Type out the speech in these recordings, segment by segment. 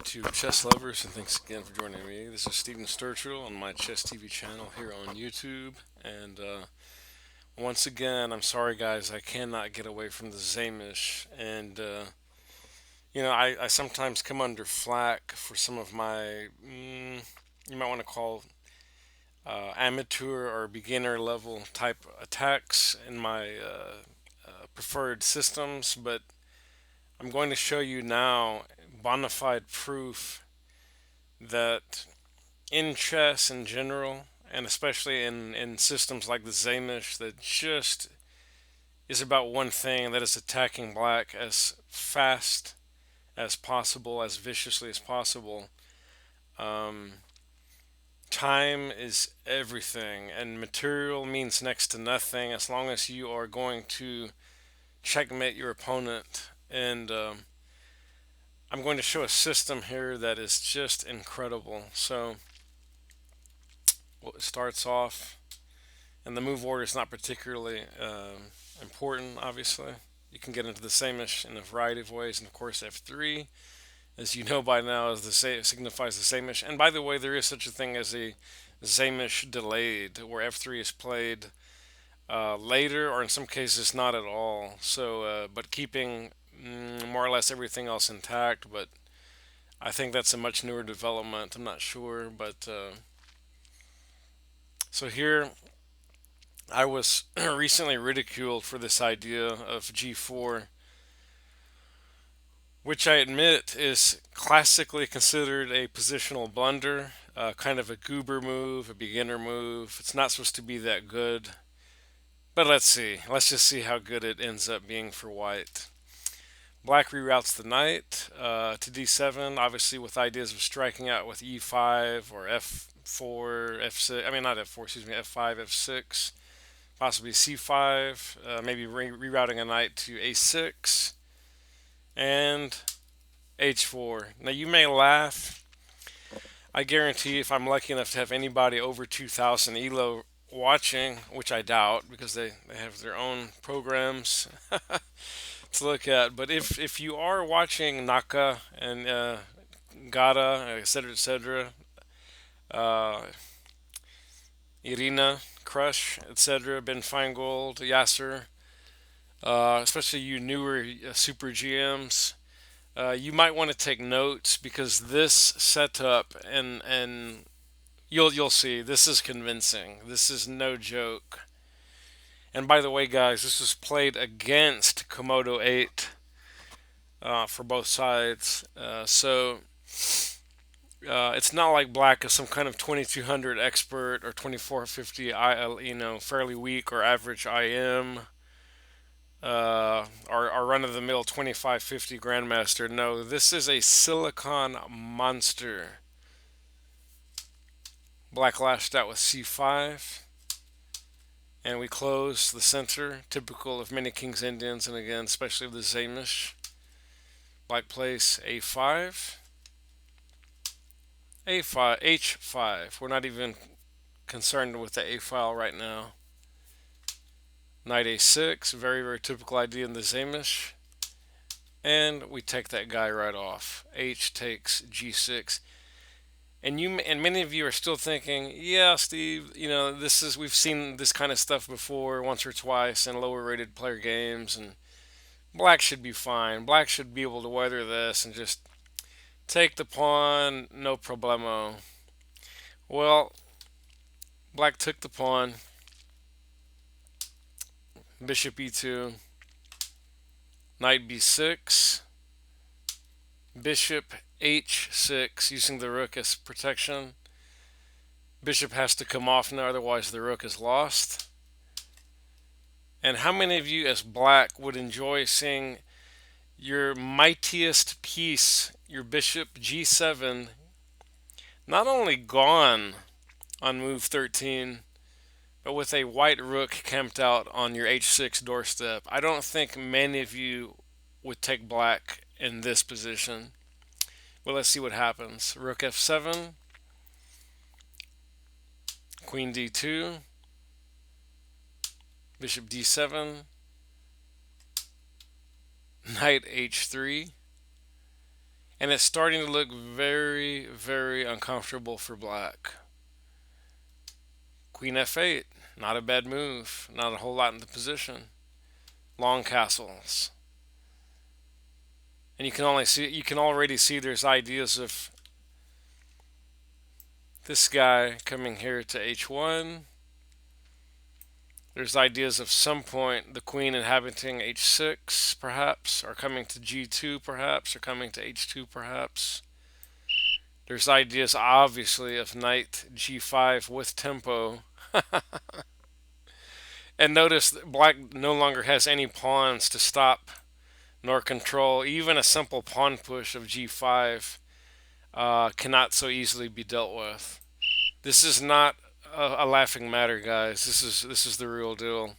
to chess lovers, and thanks again for joining me. This is Stephen Sturgill on my Chess TV channel here on YouTube. And once again, I'm sorry, guys, I cannot get away from the Samisch. And, I sometimes come under flack for some of my, you might want to call amateur or beginner level type attacks in my preferred systems, but I'm going to show you now bona fide proof that in chess in general, and especially in systems like the Samisch, that just is about one thing, that is attacking black as fast as possible, as viciously as possible. Um, Time is everything, and material means next to nothing as long as you are going to checkmate your opponent. And I'm going to show a system here that is just incredible. So, well, it starts off, and the move order is not particularly important, obviously. You can get into the Samish in a variety of ways, and of course, F3, as you know by now, is signifies the Samish. And by the way, there is such a thing as a Samish delayed, where F3 is played later, or in some cases not at all. So, but keeping more or less everything else intact. But I think that's a much newer development. I'm not sure, but so here I was recently ridiculed for this idea of G4, which I admit is classically considered a positional blunder, kind of a goober move, a beginner move. It's not supposed to be that good, but let's see. Let's just see how good it ends up being for white. Black reroutes the knight to d7, obviously with ideas of striking out with e5 or f4, f6. I mean, not f4, excuse me, f5, f6, possibly c5. Maybe rerouting a knight to a6 and h4. Now you may laugh. I guarantee if I'm lucky enough to have anybody over 2,000 elo watching, which I doubt because they have their own programs to look at. But if you are watching Naka and Gata, etc., uh, Irina, Crush, etc., Ben Feingold, Yasser, especially you newer super GMs, you might want to take notes because this setup and you'll see this is convincing. This is no joke. And by the way, guys, this was played against Komodo 8 for both sides. It's not like black is some kind of 2200 expert or 2450 fairly weak or average IM. Our run of the mill 2550 Grandmaster. No, this is a silicon monster. Black lashed out with c5. And we close the center, typical of many King's Indians, and again, especially of the Samish. Black plays a5. A5, h5. We're not even concerned with the a file right now. Knight a6, very, very typical idea in the Samish. And we take that guy right off. H takes g6. And many of you are still thinking, yeah, Steve, we've seen this kind of stuff before once or twice in lower rated player games, and black should be fine. Black should be able to weather this and just take the pawn, no problemo. Well, black took the pawn, bishop e2, knight b6, bishop h6 using the rook as protection. Bishop has to come off now, otherwise the rook is lost. And how many of you as black would enjoy seeing your mightiest piece, your bishop g7, not only gone on move 13, but with a white rook camped out on your h6 doorstep? I don't think many of you would take black in this position. Well, let's see what happens. Rook f7, queen d2, bishop d7, knight h3. And it's starting to look very, very uncomfortable for black. Queen f8, not a bad move. Not a whole lot in the position. Long castles. And you can already see there's ideas of this guy coming here to h1. There's ideas of some point the queen inhabiting h6 perhaps, or coming to g2 perhaps, or coming to h2 perhaps. There's ideas obviously of knight g5 with tempo. And notice that black no longer has any pawns to stop nor control. Even a simple pawn push of g5 cannot so easily be dealt with. This is not a laughing matter, guys. This is the real deal.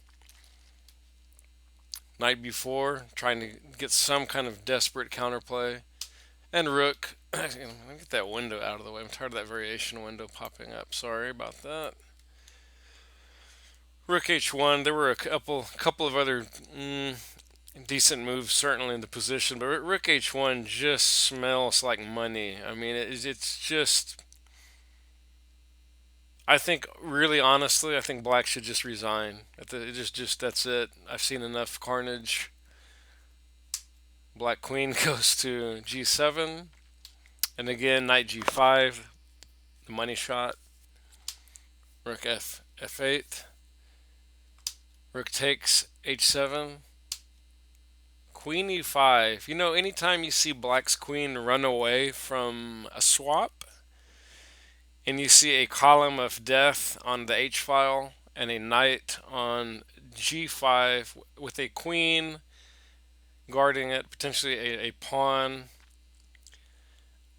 Knight b4, trying to get some kind of desperate counterplay, and rook. Let me get that window out of the way. I'm tired of that variation window popping up. Sorry about that. Rook h1. There were a couple of other decent moves certainly in the position, but Rook h1 just smells like money. I mean, it's just. I think, really honestly, I think Black should just resign. Just that's it. I've seen enough carnage. Black Queen goes to g7, and again Knight g5, the money shot. Rook f8. Rook takes h7. Queen e5. You know, anytime you see Black's queen run away from a swap, and you see a column of death on the h file and a knight on g5 with a queen guarding it, potentially a pawn,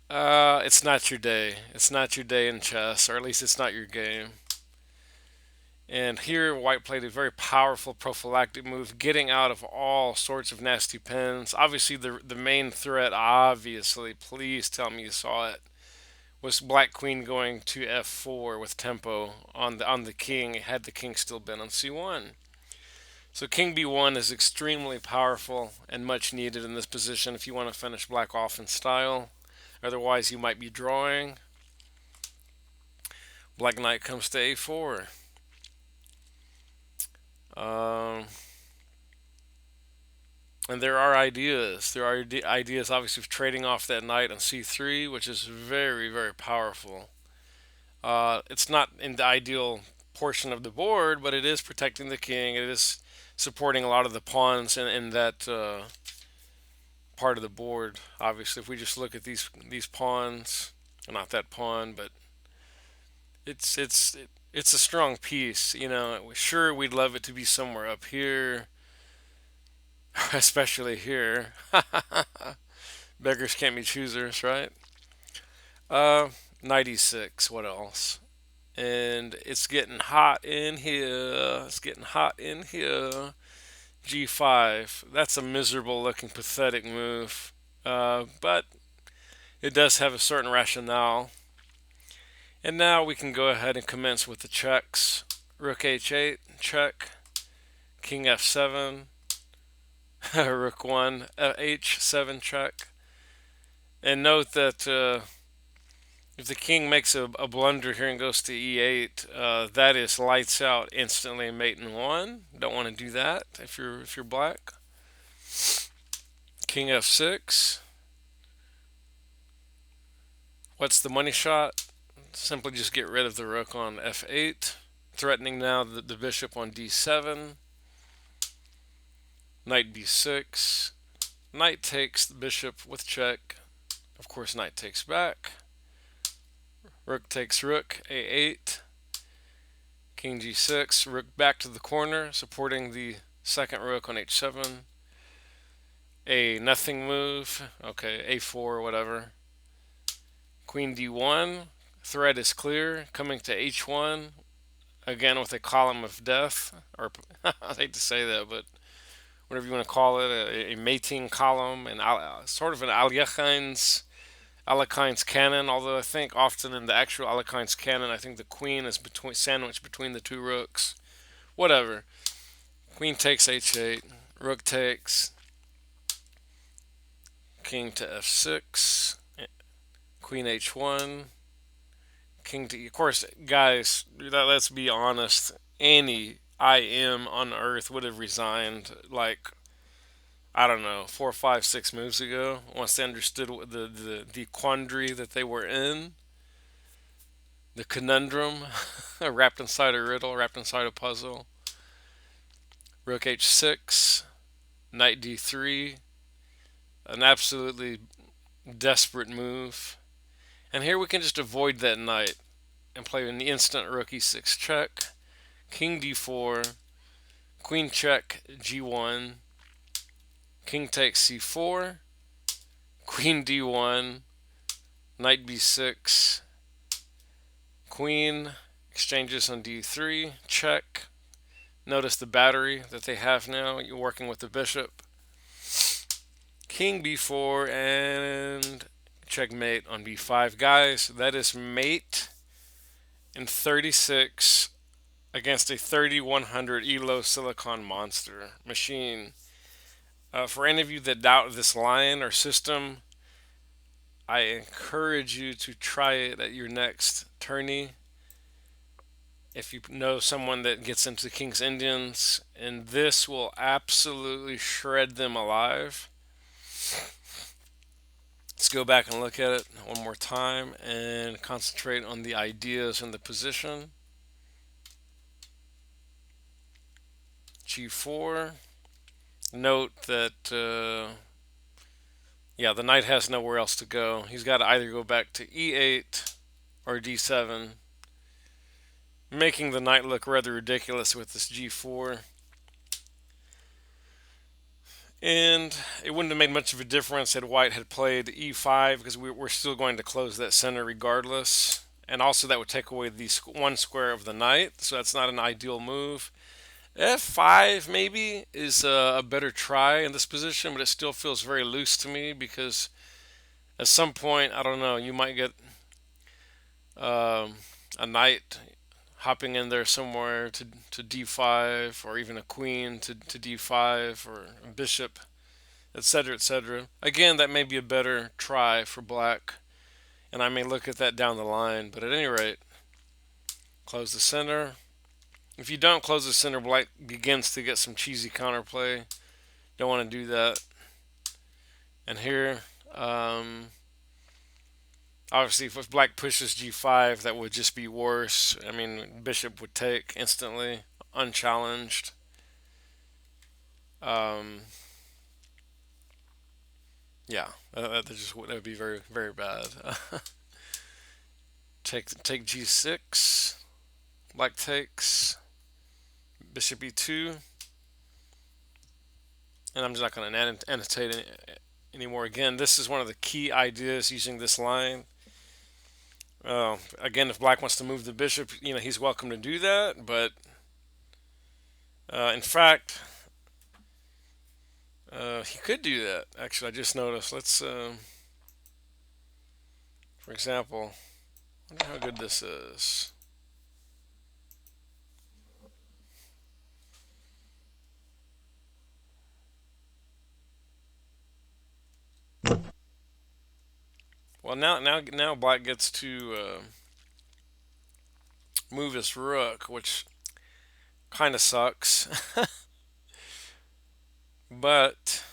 it's not your day. It's not your day in chess, or at least it's not your game. And here, White played a very powerful prophylactic move, getting out of all sorts of nasty pins. Obviously, the main threat, obviously, please tell me you saw it, was Black Queen going to f4 with tempo on the king, had the king still been on c1. So King b1 is extremely powerful and much needed in this position if you want to finish Black off in style. Otherwise, you might be drawing. Black Knight comes to a4. And there are ideas. There are ideas, obviously, of trading off that knight on c3, which is very, very powerful. It's not in the ideal portion of the board, but it is protecting the king. It is supporting a lot of the pawns in that part of the board. Obviously, if we just look at these pawns, not that pawn, but it's a strong piece. You know, sure we'd love it to be somewhere up here, especially here. Beggars can't be choosers, right? Uh, 96. What else? And it's getting hot in here. It's getting hot in here. G5. That's a miserable looking, pathetic move. But it does have a certain rationale. And now we can go ahead and commence with the checks. Rook h8, check. King f7. Rook 1, h7, check. And note that if the king makes a blunder here and goes to e8, that is lights out instantly, mate in 1. Don't want to do that if you're black. King f6. What's the money shot? Simply just get rid of the rook on f8, threatening now the bishop on d7. Knight b6. Knight takes the bishop with check. Of course, knight takes back. Rook takes rook, a8. King g6. Rook back to the corner, supporting the second rook on h7. A nothing move. Okay, a4, whatever. Queen d1. Threat is clear. Coming to h1. Again with a column of death. Or I hate to say that, but whatever you want to call it, a mating column, and sort of an Alekhines cannon. Although I think often in the actual Alekhines cannon, I think the queen is sandwiched between the two rooks. Whatever. Queen takes h8. Rook takes. king to f6, queen h1, king to, of course, guys, let's be honest, any IM on Earth would have resigned like, I don't know, 4, 5, 6 moves ago once they understood what the quandary that they were in, the conundrum wrapped inside a riddle, wrapped inside a puzzle. Rook h6, knight d3, an absolutely desperate move. And here we can just avoid that knight and play an instant rook e6 check, king d4, queen check g1, king takes c4, queen d1, knight b6, queen exchanges on d3, check. Notice the battery that they have now. You're working with the bishop. King b4 and checkmate on b5. Guys, that is mate in 36 against a 3100 ELO silicon monster machine. For any of you that doubt this line or system, I encourage you to try it at your next tourney. If you know someone that gets into King's Indians, and this will absolutely shred them alive. Let's go back and look at it one more time and concentrate on the ideas and the position. G4. Note that, yeah, the knight has nowhere else to go. He's got to either go back to E8 or D7, making the knight look rather ridiculous with this G4. And it wouldn't have made much of a difference had white had played E5 because we're still going to close that center regardless. And also that would take away the one square of the knight, so that's not an ideal move. F5 maybe is a better try in this position, but it still feels very loose to me because at some point, I don't know, you might get a knight hopping in there somewhere to d5, or even a queen to d5, or a bishop, etc., etc. Again, that may be a better try for black, and I may look at that down the line, but at any rate, close the center. If you don't close the center, black begins to get some cheesy counterplay. Don't want to do that. And here, obviously, if black pushes g5, that would just be worse. I mean, bishop would take instantly, unchallenged. Um, yeah, that would be very, very bad. take g6. Black takes. Bishop e2. And I'm just not going to annotate anymore. Again, this is one of the key ideas using this line. Again, if black wants to move the bishop, he's welcome to do that. But in fact, he could do that. Actually, I just noticed. Let's, for example, I wonder how good this is. Well, now black gets to move his rook, which kind of sucks. But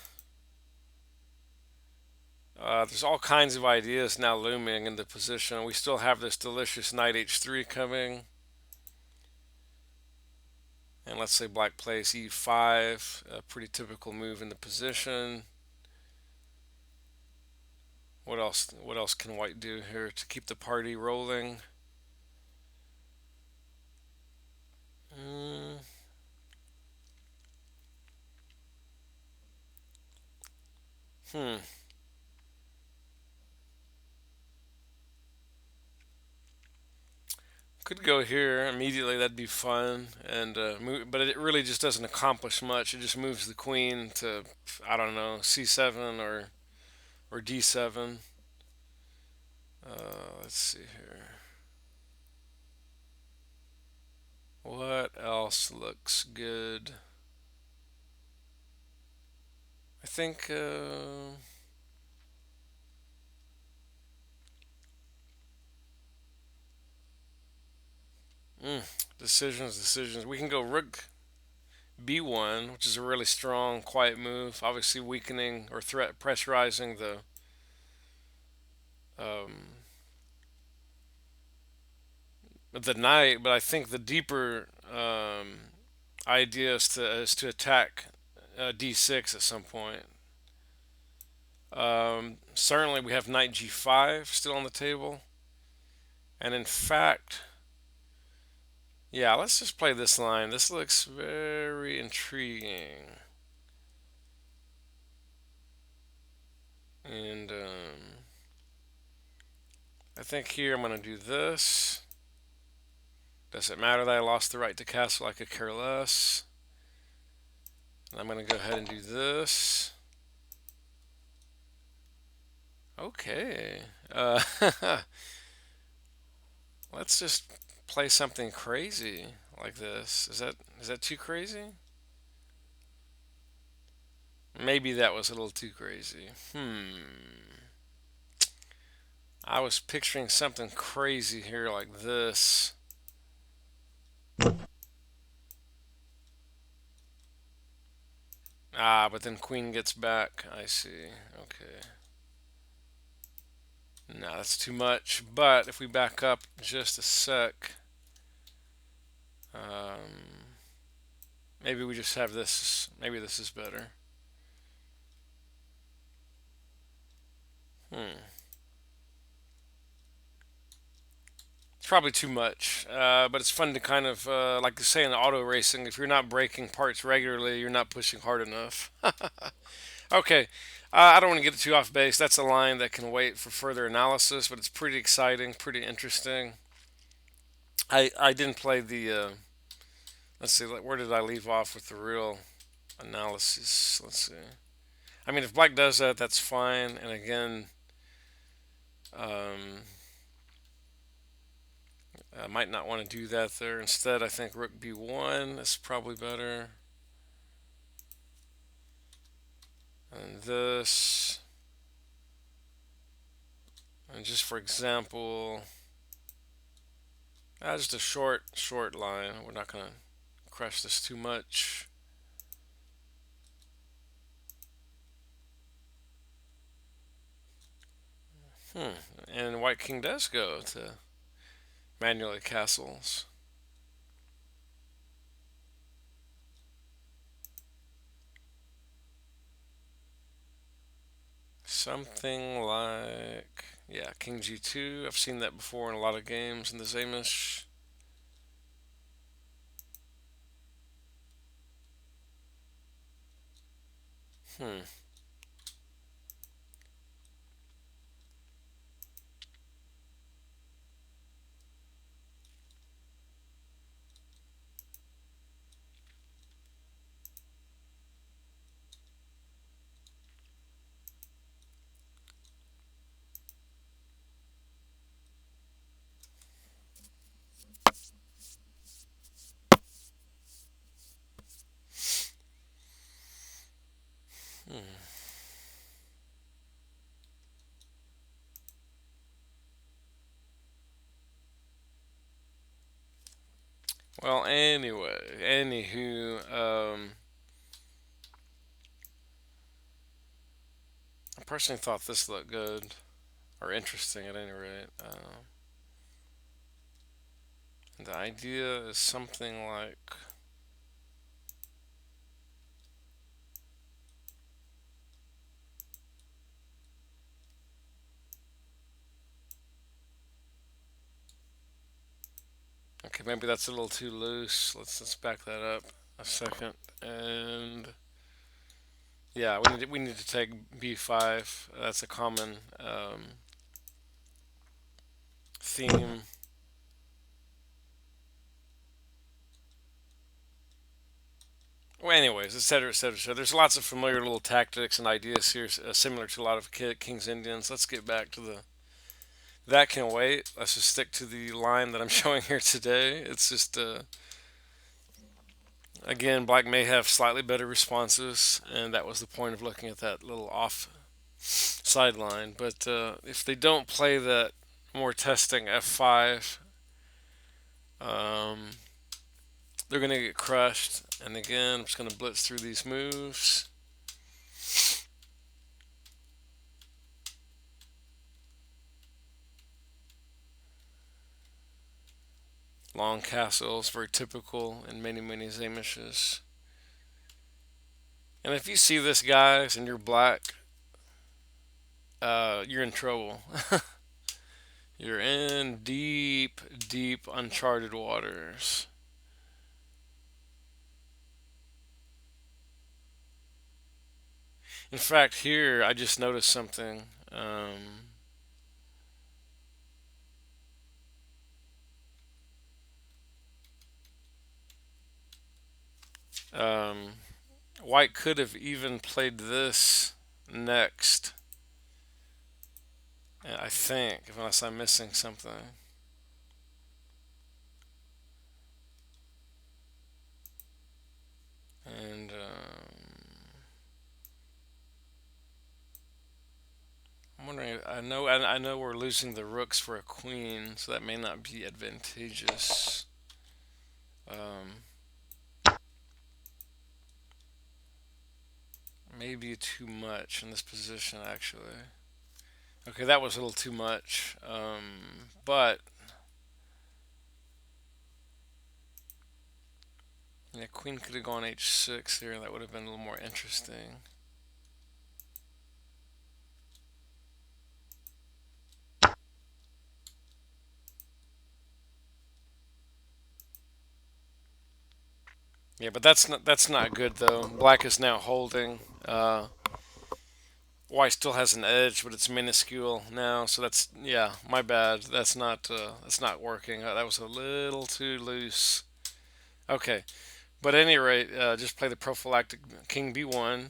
there's all kinds of ideas now looming in the position. We still have this delicious knight h3 coming. And let's say black plays e5, a pretty typical move in the position. What else? What else can white do here to keep the party rolling? Hmm. Could go here immediately. That'd be fun, and but it really just doesn't accomplish much. It just moves the queen to, I don't know, c7 or d7. Let's see here. What else looks good? I think Mm, decisions, decisions. We can go rook b1, which is a really strong, quiet move. Obviously, weakening or threat pressurizing um, the knight. But I think the deeper idea is to attack d6 at some point. Certainly, we have knight g5 still on the table, and in fact, yeah, let's just play this line. This looks very intriguing, and I think here I'm going to do this. Does it matter that I lost the right to castle? I could care less. And I'm going to go ahead and do this. Okay. Let's just play something crazy like this. Is that too crazy? Maybe that was a little too crazy. I was picturing something crazy here like this. Ah, but then queen gets back. I see. Okay. No, that's too much. But if we back up just a sec, um, maybe we just have this. Maybe this is better. Hmm. It's probably too much, but it's fun to kind of, like you say in auto racing, if you're not breaking parts regularly, you're not pushing hard enough. Okay, I don't want to get too off base. That's a line that can wait for further analysis, but it's pretty exciting, pretty interesting. I didn't play the. Let's see, where did I leave off with the real analysis? Let's see. I mean, if black does that, that's fine. And again, um, I might not want to do that there. Instead, I think rook b1 is probably better. And this. And just for example, just a short line. We're not going to crush this too much. And white king does go to manually castles. Something like, yeah, king g2. I've seen that before in a lot of games in the Samisch. Hmm. Hmm. Well, anyway, anywho, I personally thought this looked good or interesting at any rate. The idea is something like, okay, maybe that's a little too loose. Let's back that up a second. And yeah, we need to take b5. That's a common theme. Well, anyways, et cetera, et cetera, et cetera. There's lots of familiar little tactics and ideas here, similar to a lot of King's Indians. Let's get back to the. That can wait. Let's just stick to the line that I'm showing here today. It's just, again, black may have slightly better responses, and that was the point of looking at that little off sideline. But if they don't play that more testing f5, Um, they're going to get crushed. And again, I'm just going to blitz through these moves. Long castles, very typical in many, many Samishes. And if you see this, guys, and you're black, you're in trouble. You're in deep, deep, uncharted waters. In fact, here I just noticed something. Um, White could have even played this next, I think, unless I'm missing something. And I'm wondering. I know we're losing the rooks for a queen, so that may not be advantageous. Um, Maybe too much in this position, actually. Okay, that was a little too much. But yeah, queen could have gone h6 here. That would have been a little more interesting. Yeah, but that's not good though. Black is now holding. White still has an edge, but it's minuscule now. So that's, yeah, my bad. That's not working. That was a little too loose. Okay, but at any rate, just play the prophylactic king b1.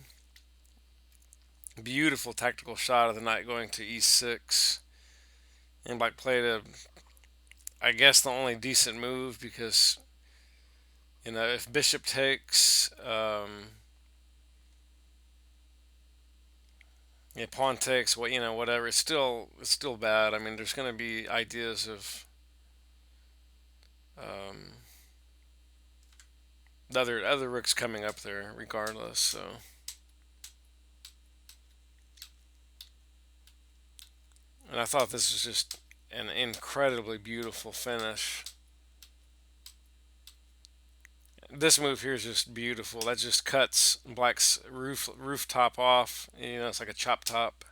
Beautiful tactical shot of the knight going to e6. And Black played I guess, the only decent move because if bishop takes, yeah, pawn takes, what whatever. It's still bad. I mean, there's going to be ideas of um, the other rooks coming up there, regardless. So, and I thought this was just an incredibly beautiful finish. This move here is just beautiful. That just cuts Black's rooftop off. It's like a chop top.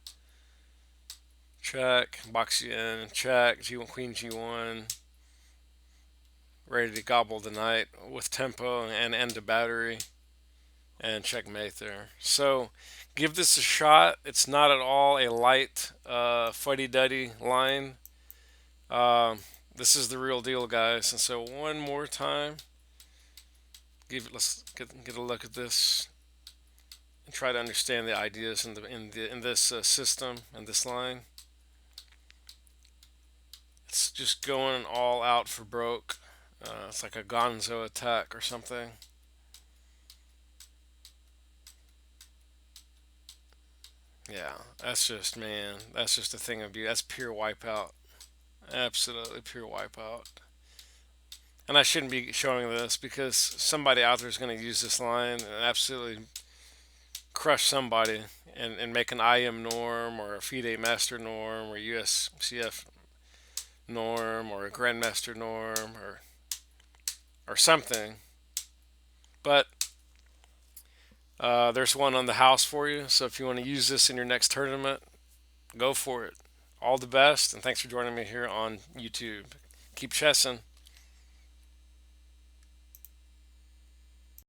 Check, box you in, check, G1, Queen G1, ready to gobble the knight with tempo and end the battery, and checkmate there. So give this a shot. It's not at all a light, fuddy-duddy line. Uh, this is the real deal, guys. And so one more time, let's get a look at this and try to understand the ideas in this system and this line. It's just going all out for broke. It's like a Gonzo attack or something. Yeah, that's just a thing of beauty. That's pure wipeout. Absolutely pure wipeout. And I shouldn't be showing this because somebody out there is going to use this line and absolutely crush somebody and make an IM norm or a FIDE master norm or USCF norm or a grandmaster norm or something. But there's one on the house for you. So if you want to use this in your next tournament, go for it. All the best, and thanks for joining me here on YouTube. Keep chessing.